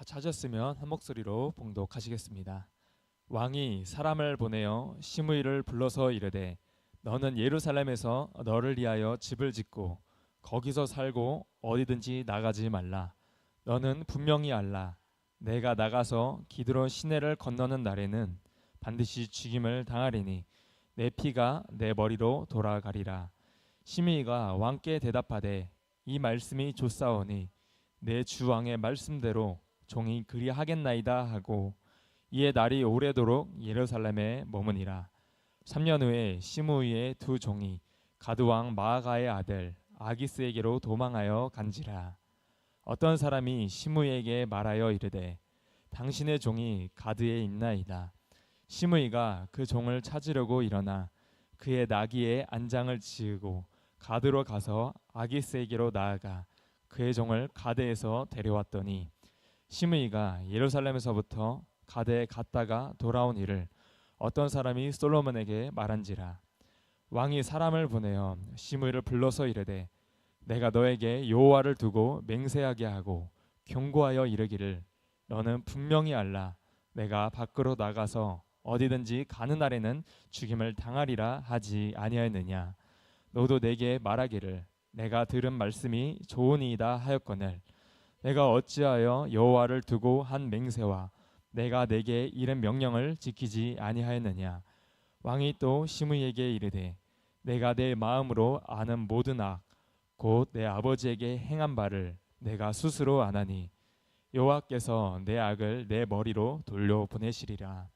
찾았으면 한 목소리로 봉독하시겠습니다. 왕이 사람을 보내어 시므이를 불러서 이르되 너는 예루살렘에서 너를 위하여 집을 짓고 거기서 살고 어디든지 나가지 말라. 너는 분명히 알라. 내가 나가서 기드론 시내를 건너는 날에는 반드시 죽임을 당하리니 내 피가 내 머리로 돌아가리라. 시므이가 왕께 대답하되 이 말씀이 좋사오니 내 주 왕의 말씀대로 종이 그리하겠나이다 하고 이에 날이 오래도록 예루살렘에 머무니라. 3년 후에 시므이의 두 종이 가드 왕 마아가의 아들 아기스에게로 도망하여 간지라. 어떤 사람이 시므이에게 말하여 이르되 당신의 종이 가드에 있나이다. 시므이가 그 종을 찾으려고 일어나 그의 나귀에 안장을 지으고 가드로 가서 아기스에게로 나아가 그의 종을 가드에서 데려왔더니 시므이가 예루살렘에서부터 가드에 갔다가 돌아온 일을 어떤 사람이 솔로몬에게 말한지라. 왕이 사람을 보내어 시므이를 불러서 이르되 내가 너에게 여호와를 두고 맹세하게 하고 경고하여 이르기를 너는 분명히 알라. 내가 밖으로 나가서 어디든지 가는 날에는 죽임을 당하리라 하지 아니하였느냐. 너도 내게 말하기를 내가 들은 말씀이 좋으니이다 하였거늘 내가 어찌하여 여호와를 두고 한 맹세와 내가 내게 이른 명령을 지키지 아니하였느냐. 왕이 또 시므이에게 이르되 내가 내 마음으로 아는 모든 악 곧 내 아버지에게 행한 바를 내가 스스로 아나니 여호와께서 내 악을 내 머리로 돌려보내시리라.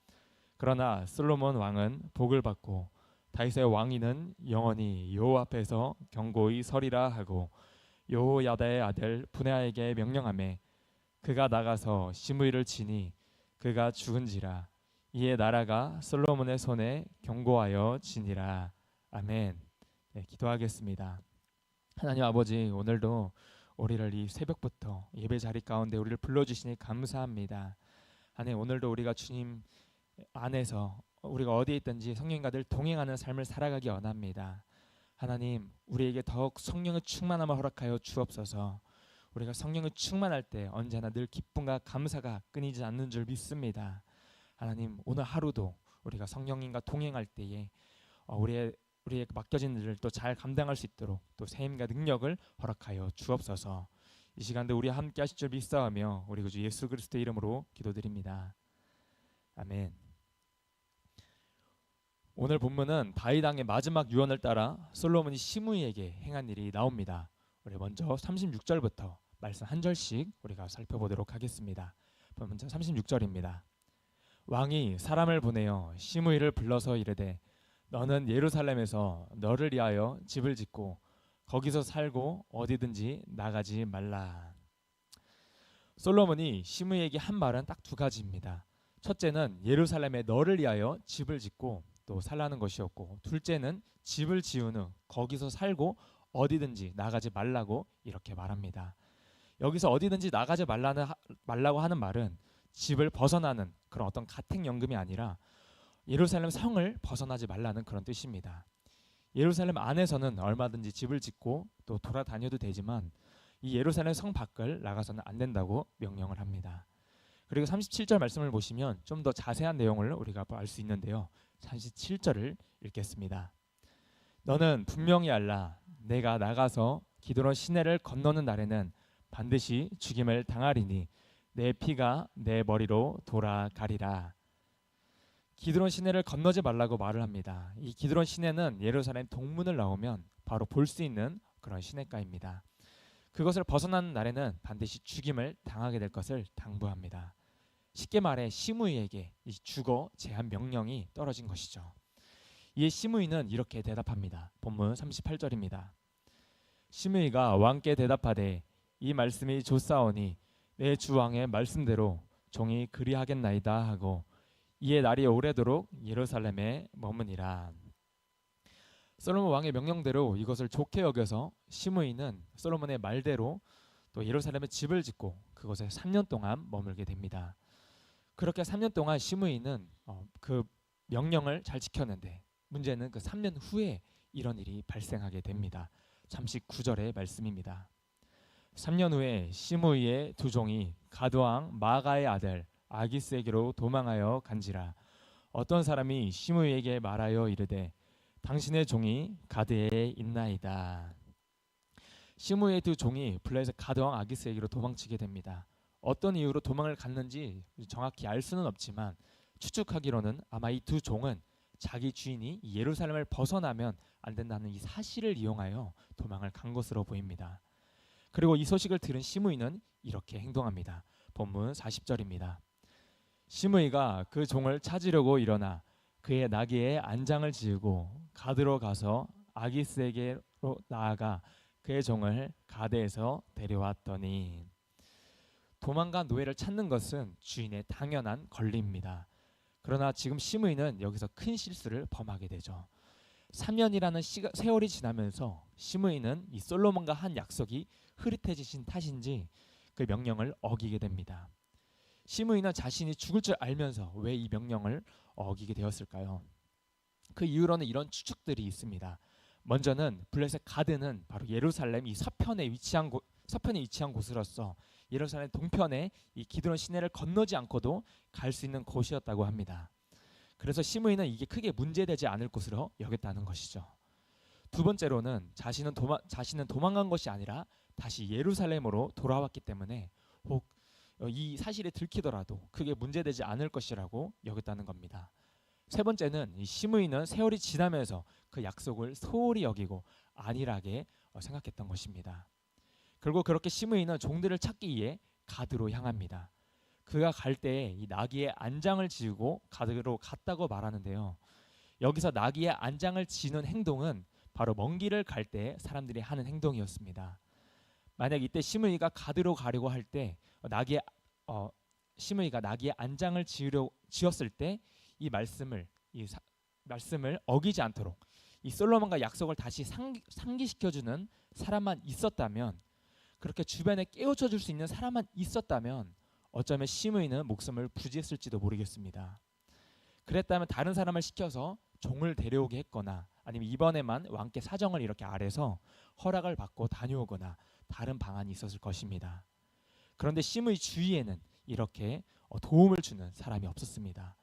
그러나 솔로몬 왕은 복을 받고 다윗의 왕위는 영원히 여호와 앞에서 경고히 서리라 하고 여호야다의 아들 분하에게 명령하매 그가 나가서 시므이를 치니 그가 죽은지라. 이에 나라가 솔로몬의 손에 경고하여 지니라. 아멘. 네, 기도하겠습니다. 하나님 아버지, 오늘도 우리를 이 새벽부터 예배 자리 가운데 우리를 불러주시니 감사합니다. 하나님, 오늘도 우리가 주님 안에서 우리가 어디에 있든지 성령과 늘 동행하는 삶을 살아가기 원합니다. 하나님, 우리에게 더욱 성령의 충만함을 허락하여 주옵소서. 우리가 성령의 충만할 때 언제나 늘 기쁨과 감사가 끊이지 않는 줄 믿습니다. 하나님, 오늘 하루도 우리가 성령님과 동행할 때에 우리의 맡겨진 일을 또 잘 감당할 수 있도록 또 세임과 능력을 허락하여 주옵소서. 이 시간도 우리와 함께 하실 줄 믿사오며 우리 구주 예수 그리스도의 이름으로 기도드립니다. 아멘. 오늘 본문은 다윗 왕의 마지막 유언을 따라 솔로몬이 시므이에게 행한 일이 나옵니다. 우리 먼저 36절부터 말씀 한 절씩 우리가 살펴보도록 하겠습니다. 먼저 36절입니다. 왕이 사람을 보내어 시므이를 불러서 이르되 너는 예루살렘에서 너를 위하여 집을 짓고 거기서 살고 어디든지 나가지 말라. 솔로몬이 시므이에게 한 말은 딱 두 가지입니다. 첫째는 예루살렘에 너를 위하여 집을 짓고 또 살라는 것이었고, 둘째는 집을 지은 후 거기서 살고 어디든지 나가지 말라고 이렇게 말합니다. 여기서 어디든지 나가지 말라고 하는 말은 집을 벗어나는 그런 어떤 가택연금이 아니라 예루살렘 성을 벗어나지 말라는 그런 뜻입니다. 예루살렘 안에서는 얼마든지 집을 짓고 또 돌아다녀도 되지만 이 예루살렘 성 밖을 나가서는 안 된다고 명령을 합니다. 그리고 37절 말씀을 보시면 좀 더 자세한 내용을 우리가 알 수 있는데요. 37절을 읽겠습니다. 너는 분명히 알라. 내가 나가서 기드론 시내를 건너는 날에는 반드시 죽임을 당하리니 내 피가 내 머리로 돌아가리라. 기드론 시내를 건너지 말라고 말을 합니다. 이 기드론 시내는 예루살렘 동문을 나오면 바로 볼 수 있는 그런 시내가입니다. 그것을 벗어나는 날에는 반드시 죽임을 당하게 될 것을 당부합니다. 쉽게 말해 시므이에게 이 주거 제한 명령이 떨어진 것이죠. 이에 시므이는 이렇게 대답합니다. 본문 38절입니다. 시므이가 왕께 대답하되 이 말씀이 좋사오니 내 주 왕의 말씀대로 종이 그리하겠나이다 하고 이에 날이 오래도록 예루살렘에 머무니라. 솔로몬 왕의 명령대로 이것을 좋게 여겨서 시므이는 솔로몬의 말대로 또 예루살렘에 집을 짓고 그곳에 3년 동안 머물게 됩니다. 그렇게 3년 동안 시므이는 그 명령을 잘 지켰는데 문제는 그 3년 후에 이런 일이 발생하게 됩니다. 39절의 말씀입니다. 3년 후에 시므이의 두 종이 가드왕 마가의 아들 아기스에게로 도망하여 간지라. 어떤 사람이 시므이에게 말하여 이르되 당신의 종이 가드에 있나이다. 시므이의 두 종이 블레셋 가드왕 아기스에게로 도망치게 됩니다. 어떤 이유로 도망을 갔는지 정확히 알 수는 없지만 추측하기로는 아마 이 두 종은 자기 주인이 예루살렘을 벗어나면 안 된다는 이 사실을 이용하여 도망을 간 것으로 보입니다. 그리고 이 소식을 들은 시므이는 이렇게 행동합니다. 본문 40절입니다. 시므이가 그 종을 찾으려고 일어나 그의 나귀에 안장을 지우고 가드로 가서 아기스에게로 나아가 그의 종을 가드에서 데려왔더니. 도망간 노예를 찾는 것은 주인의 당연한 권리입니다. 그러나 지금 시므이는 여기서 큰 실수를 범하게 되죠. 3년이라는 세월이 지나면서 시므이는 이 솔로몬과 한 약속이 흐릿해지신 탓인지 그 명령을 어기게 됩니다. 시므이는 자신이 죽을 줄 알면서 왜 이 명령을 어기게 되었을까요? 그 이유로는 이런 추측들이 있습니다. 먼저는 블레셋 가드는 바로 예루살렘 이 서편에 위치한 곳으로서 예루살렘 동편에 이 기드론 시내를 건너지 않고도 갈 수 있는 곳이었다고 합니다. 그래서 시므이는 이게 크게 문제되지 않을 곳으로 여겼다는 것이죠. 두 번째로는 자신은 도망간 것이 아니라 다시 예루살렘으로 돌아왔기 때문에 혹 이 사실이 들키더라도 크게 문제되지 않을 것이라고 여겼다는 겁니다. 세 번째는 이 시므이는 세월이 지나면서 그 약속을 소홀히 여기고 안일하게 생각했던 것입니다. 결국 그렇게 시므이는 종들을 찾기 위해 가드로 향합니다. 그가 갈 때에 이 나귀의 안장을 지우고 가드로 갔다고 말하는데요. 여기서 나귀의 안장을 지는 행동은 바로 먼 길을 갈 때 사람들이 하는 행동이었습니다. 만약 이때 시므이가 가드로 가려고 할 때 시므이가 나귀의 안장을 지었을 때 이 말씀을 어기지 않도록 이 솔로몬과 약속을 다시 상기시켜주는 사람만 있었다면, 그렇게 주변에 깨우쳐 줄 수 있는 사람만 있었다면 어쩌면 시므이는 목숨을 부지했을지도 모르겠습니다. 그랬다면 다른 사람을 시켜서 종을 데려오게 했거나 아니면 이번에만 왕께 사정을 이렇게 아래서 허락을 받고 다녀오거나 다른 방안이 있었을 것입니다. 그런데 시므이 주위에는 이렇게 도움을 주는 사람이 없었습니다.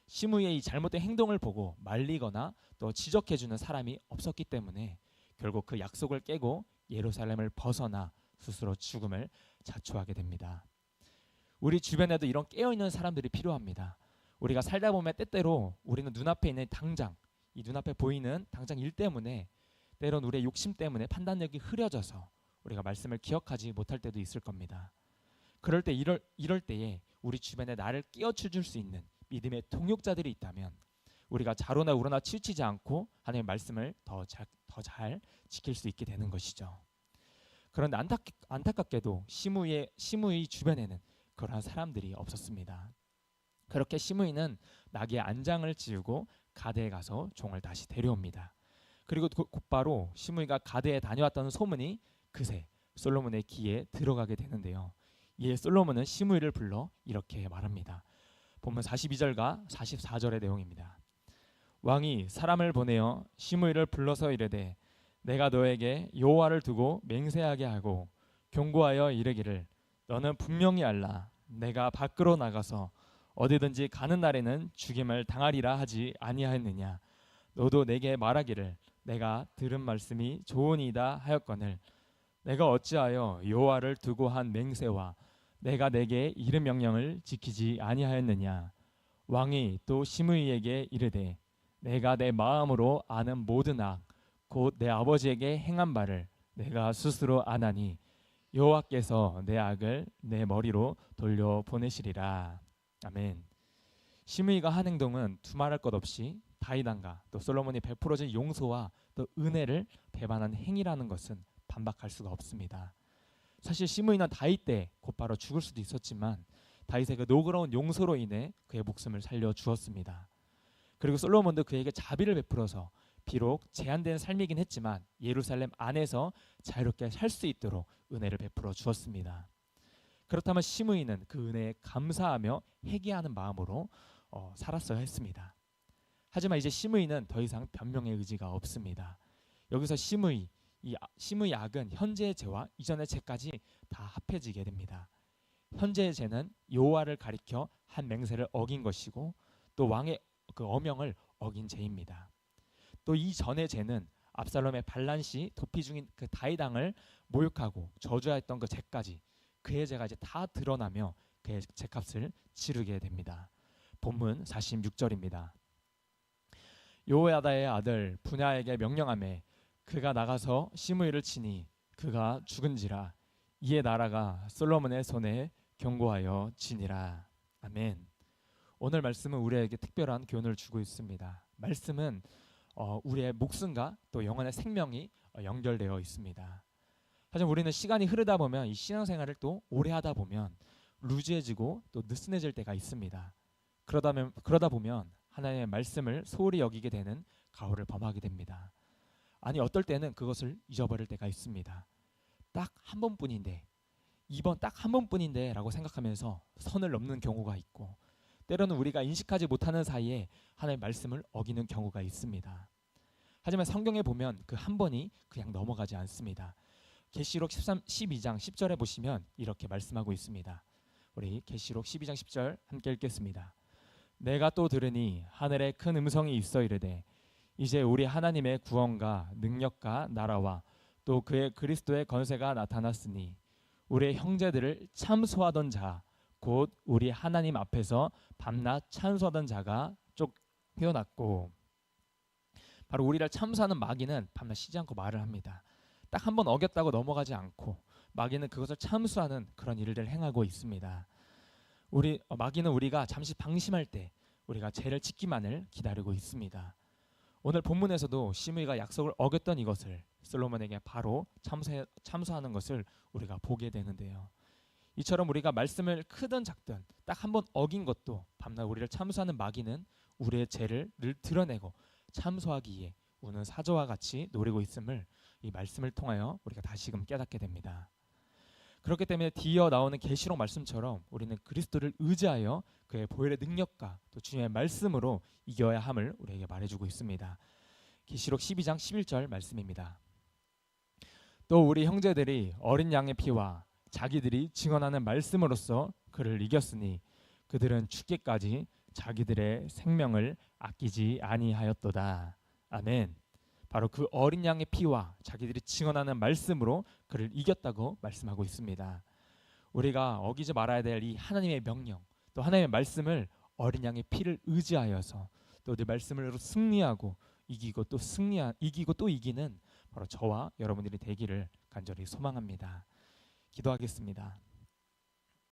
시므이의 이 잘못된 행동을 보고 말리거나 또 지적해주는 사람이 없었기 때문에 결국 그 약속을 깨고 예루살렘을 벗어나 스스로 죽음을 자초하게 됩니다. 우리 주변에도 이런 깨어있는 사람들이 필요합니다. 우리가 살다 보면 때때로 우리는 눈앞에 있는 이 눈앞에 보이는 당장 일 때문에, 때론 우리의 욕심 때문에 판단력이 흐려져서 우리가 말씀을 기억하지 못할 때도 있을 겁니다. 그럴 때 이럴 때에 우리 주변에 나를 깨우쳐 줄 수 있는 믿음의 동역자들이 있다면 우리가 자로나 우로나 치우치지 않고 하나님의 말씀을 더 잘 지킬 수 있게 되는 것이죠. 그런데 안타깝게도 시므이 주변에는 그러한 사람들이 없었습니다. 그렇게 시므이는 나귀의 안장을 지우고 가드에 가서 종을 다시 데려옵니다. 그리고 곧바로 시므이가 가드에 다녀왔다는 소문이 그새 솔로몬의 귀에 들어가게 되는데요. 이에 솔로몬은 시므이를 불러 이렇게 말합니다. 본문 42절과 44절의 내용입니다. 왕이 사람을 보내어 시므이를 불러서 이르되 내가 너에게 여호와를 두고 맹세하게 하고 경고하여 이르기를 너는 분명히 알라. 내가 밖으로 나가서 어디든지 가는 날에는 죽임을 당하리라 하지 아니하였느냐. 너도 내게 말하기를 내가 들은 말씀이 좋으니이다 하였거늘 내가 어찌하여 여호와를 두고 한 맹세와 내가 내게 이른 명령을 지키지 아니하였느냐. 왕이 또 시므이에게 이르되 내가 내 마음으로 아는 모든 악 곧 내 아버지에게 행한 바를 내가 스스로 아나니 여호와께서 내 악을 내 머리로 돌려보내시리라. 아멘. 시므이가 한 행동은 두말할 것 없이 다윗왕과 또 솔로몬이 베풀어진 용서와 또 은혜를 배반한 행위라는 것은 반박할 수가 없습니다. 사실 시므이는 다윗 때 곧바로 죽을 수도 있었지만 다윗의 그 노그러운 용서로 인해 그의 목숨을 살려 주었습니다. 그리고 솔로몬도 그에게 자비를 베풀어서 비록 제한된 삶이긴 했지만 예루살렘 안에서 자유롭게 살 수 있도록 은혜를 베풀어 주었습니다. 그렇다면 시므이는 그 은혜에 감사하며 회개하는 마음으로 살았어야 했습니다. 하지만 이제 시므이는 더 이상 변명의 의지가 없습니다. 여기서 시므이 악은 현재의 죄와 이전의 죄까지 다 합해지게 됩니다. 현재의 죄는 여호와를 가리켜 한 맹세를 어긴 것이고 또 왕의 그 어명을 어긴 죄입니다. 또 이 전의 죄는 압살롬의 반란 시 도피 중인 그 다윗 왕을 모욕하고 저주하였던 그 죄까지, 그의 죄가 이제 다 드러나며 그의 죄값을 치르게 됩니다. 본문 46절입니다. 여호야다의 아들 분야에게 명령하매 그가 나가서 시므이를 치니 그가 죽은지라. 이에 나라가 솔로몬의 손에 경고하여 지니라. 아멘. 오늘 말씀은 우리에게 특별한 교훈을 주고 있습니다. 말씀은 우리의 목숨과 또 영혼의 생명이 연결되어 있습니다. 하지만 우리는 시간이 흐르다 보면 이 신앙생활을 또 오래 하다 보면 루즈해지고 또 느슨해질 때가 있습니다. 그러다 보면 하나님의 말씀을 소홀히 여기게 되는 가오를 범하게 됩니다. 아니 어떨 때는 그것을 잊어버릴 때가 있습니다. 딱 한 번뿐인데, 이번 딱 한 번뿐인데 라고 생각하면서 선을 넘는 경우가 있고, 때로는 우리가 인식하지 못하는 사이에 하나님의 말씀을 어기는 경우가 있습니다. 하지만 성경에 보면 그 한 번이 그냥 넘어가지 않습니다. 계시록 12장 10절에 보시면 이렇게 말씀하고 있습니다. 우리 계시록 12장 10절 함께 읽겠습니다. 내가 또 들으니 하늘에 큰 음성이 있어 이르되 이제 우리 하나님의 구원과 능력과 나라와 또 그의 그리스도의 권세가 나타났으니 우리의 형제들을 참소하던 자 곧 우리 하나님 앞에서 밤낮 참소하던 자가 쫓겨났고. 바로 우리를 참소하는 마귀는 밤낮 쉬지 않고 말을 합니다. 딱 한 번 어겼다고 넘어가지 않고 마귀는 그것을 참수하는 그런 일들을 행하고 있습니다. 마귀는 우리가 잠시 방심할 때 우리가 죄를 짓기만을 기다리고 있습니다. 오늘 본문에서도 시므이가 약속을 어겼던 이것을 솔로몬에게 바로 참수하는 것을 우리가 보게 되는데요. 이처럼 우리가 말씀을 크든 작든 딱 한 번 어긴 것도 밤낮 우리를 참수하는 마귀는 우리의 죄를 늘 드러내고 참수하기 위해 우는 사자와 같이 노리고 있음을 이 말씀을 통하여 우리가 다시금 깨닫게 됩니다. 그렇기 때문에 뒤이어 나오는 계시록 말씀처럼 우리는 그리스도를 의지하여 그의 보혈의 능력과 또 주님의 말씀으로 이겨야 함을 우리에게 말해주고 있습니다. 계시록 12장 11절 말씀입니다. 또 우리 형제들이 어린 양의 피와 자기들이 증언하는 말씀으로써 그를 이겼으니 그들은 죽기까지 자기들의 생명을 아끼지 아니하였도다. 아멘. 바로 그 어린 양의 피와 자기들이 증언하는 말씀으로 그를 이겼다고 말씀하고 있습니다. 우리가 어기지 말아야 될 이 하나님의 명령, 또 하나님의 말씀을 어린 양의 피를 의지하여서 또 그 말씀으로 승리하고 이기고 또 이기는 바로 저와 여러분들이 되기를 간절히 소망합니다. 기도하겠습니다.